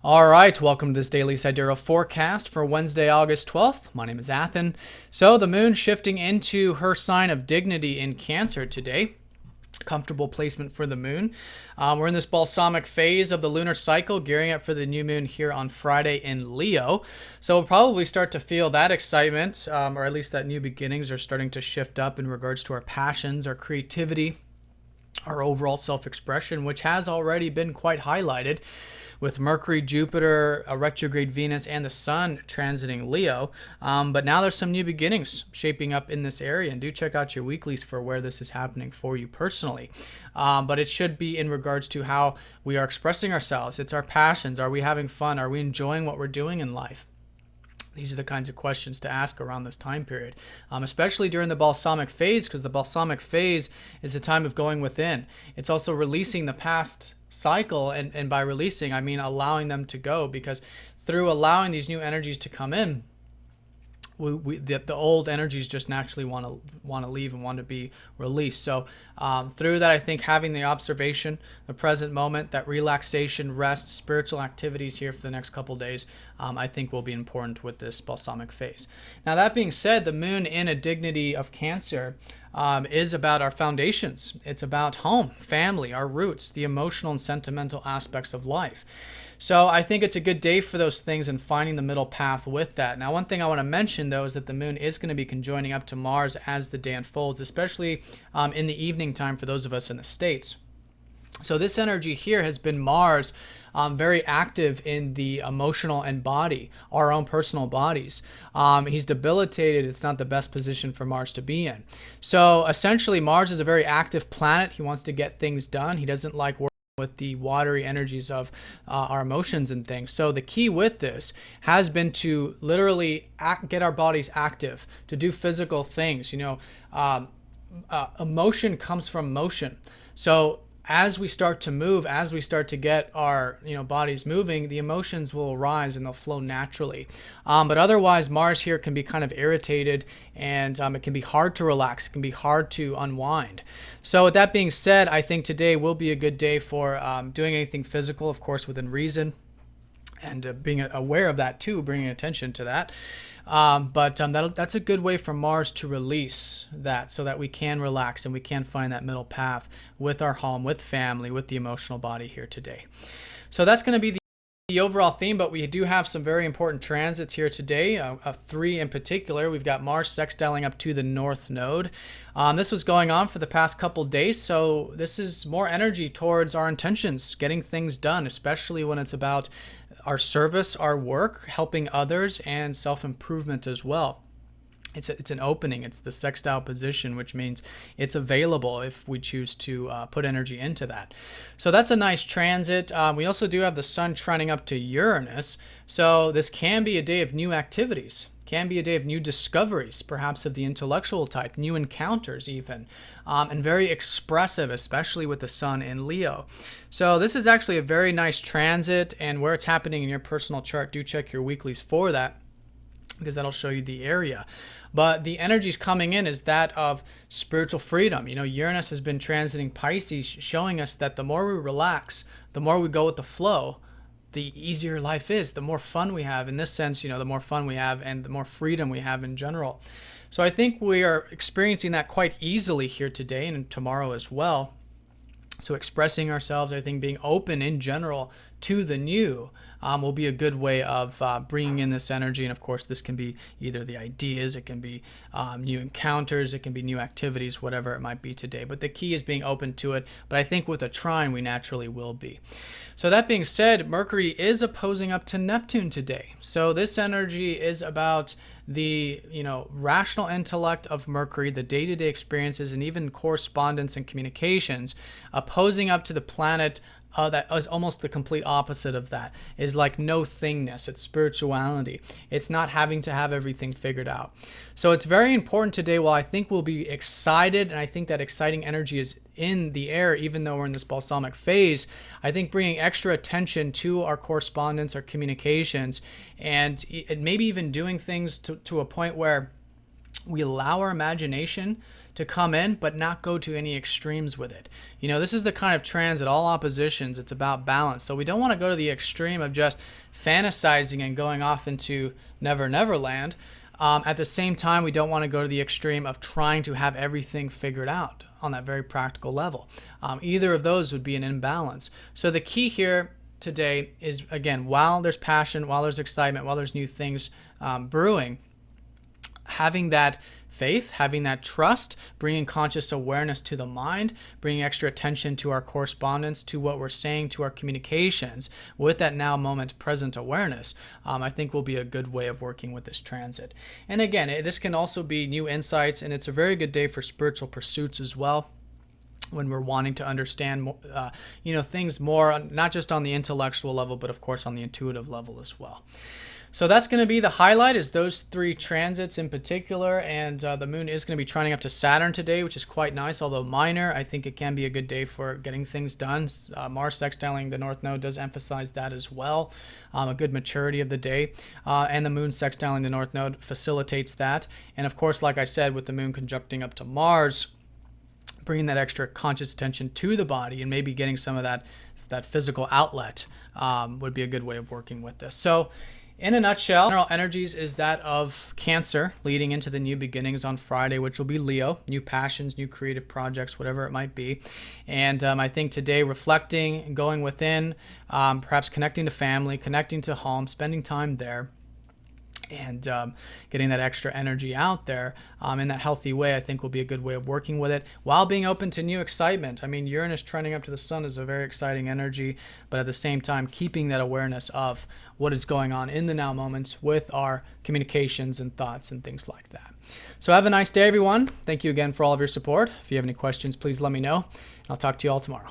All right, welcome to this daily Sidereal forecast for Wednesday, August 12th. My name is Athen. So the moon shifting into her sign of dignity in Cancer today. Comfortable placement for the moon. We're in this balsamic phase of the lunar cycle, gearing up for the new moon here on Friday in Leo. So we'll probably start to feel that excitement, or at least that new beginnings are starting to shift up in regards to our passions, our creativity, our overall self-expression, which has already been quite highlighted with Mercury, Jupiter, a retrograde Venus, and the Sun transiting Leo. But now there's some new beginnings shaping up in this area, and do check out your weeklies for where this is happening for you personally. But it should be in regards to how we are expressing ourselves. It's our passions. Are we having fun? Are we enjoying what we're doing in life? These are the kinds of questions to ask around this time period, especially during the balsamic phase, because the balsamic phase is a time of going within. It's also releasing the past cycle, and by releasing, I mean allowing them to go, because through allowing these new energies to come in, the old energies just naturally want to leave and want to be released. So through that, I think having the observation, the present moment, that relaxation, rest, spiritual activities here for the next couple days, I think will be important with this balsamic phase. Now that being said, the moon in a dignity of Cancer is about our foundations. It's about home, family, our roots, the emotional and sentimental aspects of life. So I think it's a good day for those things and finding the middle path with that. Now, one thing I want to mention, though, is that the moon is going to be conjoining up to Mars as the day unfolds, especially in the evening time for those of us in the States. So this energy here has been Mars very active in the emotional and body, our own personal bodies. He's debilitated. It's not the best position for Mars to be in. So essentially, Mars is a very active planet. He wants to get things done. He doesn't like with the watery energies of our emotions and things. So the key with this has been to literally get our bodies active, to do physical things. Emotion comes from motion. So as we start to move, as we start to get our bodies moving, the emotions will arise and they'll flow naturally. But otherwise, Mars here can be kind of irritated, and it can be hard to relax. It can be hard to unwind. So with that being said, I think today will be a good day for doing anything physical, of course, within reason, and being aware of that too, bringing attention to that. But that's a good way for Mars to release that, so that we can relax and we can find that middle path with our home, with family, with the emotional body here today. So that's going to be the overall theme, but we do have some very important transits here today, 3 in particular. We've got Mars sextiling up to the North Node. This was going on for the past couple days, so this is more energy towards our intentions, getting things done, especially when it's about our service, our work, helping others, and self-improvement as well. It's an opening. It's the sextile position, which means it's available if we choose to put energy into that. So that's a nice transit. We also do have the Sun trining up to Uranus. So this can be a day of new activities, can be a day of new discoveries, perhaps of the intellectual type, new encounters even, and very expressive, especially with the Sun in Leo. So this is actually a very nice transit, and where it's happening in your personal chart, do check your weeklies for that, because that'll show you the area. But the energies coming in is that of spiritual freedom. Uranus has been transiting Pisces, showing us that the more we relax, the more we go with the flow, the easier life is, the more fun we have. In this sense, the more fun we have and the more freedom we have in general. So I think we are experiencing that quite easily here today and tomorrow as well. So expressing ourselves, I think being open in general to the new will be a good way of bringing in this energy. And of course, this can be either the ideas, it can be new encounters, it can be new activities, whatever it might be today. But the key is being open to it. But I think with a trine, we naturally will be. So that being said, Mercury is opposing up to Neptune today. So this energy is about the rational intellect of Mercury, the day-to-day experiences, and even correspondence and communications, opposing up to the planet that is almost the complete opposite of that, is like no thingness. It's spirituality. It's not having to have everything figured out. So it's very important today. While I think we'll be excited, and I think that exciting energy is in the air, even though we're in this balsamic phase, I think bringing extra attention to our correspondence, our communications, and maybe even doing things to a point where we allow our imagination to come in, but not go to any extremes with it. You know, this is the kind of transit, all oppositions, it's about balance. So we don't want to go to the extreme of just fantasizing and going off into never, never land. At the same time, we don't want to go to the extreme of trying to have everything figured out on that very practical level. Either of those would be an imbalance. So the key here today is, again, while there's passion, while there's excitement, while there's new things brewing, having that faith, having that trust, bringing conscious awareness to the mind, bringing extra attention to our correspondence, to what we're saying, to our communications, with that now moment present awareness, I think will be a good way of working with this transit. And again, this can also be new insights, and it's a very good day for spiritual pursuits as well, when we're wanting to understand things more, not just on the intellectual level, but of course on the intuitive level as well. So that's going to be the highlight, is those 3 transits in particular, and the moon is going to be trining up to Saturn today, which is quite nice, although minor. I think it can be a good day for getting things done. Mars sextiling the North Node does emphasize that as well, a good maturity of the day, and the moon sextiling the North Node facilitates that. And of course, like I said, with the moon conjuncting up to Mars, bringing that extra conscious attention to the body and maybe getting some of that physical outlet would be a good way of working with this. So in a nutshell, general energies is that of Cancer leading into the new beginnings on Friday, which will be Leo, new passions, new creative projects, whatever it might be. And I think today reflecting, going within, perhaps connecting to family, connecting to home, spending time there, and getting that extra energy out there in that healthy way, I think will be a good way of working with it, while being open to new excitement. I mean, Uranus trending up to the sun is a very exciting energy, but at the same time, keeping that awareness of what is going on in the now moments with our communications and thoughts and things like that. So have a nice day, everyone. Thank you again for all of your support. If you have any questions, please let me know. I'll talk to you all tomorrow.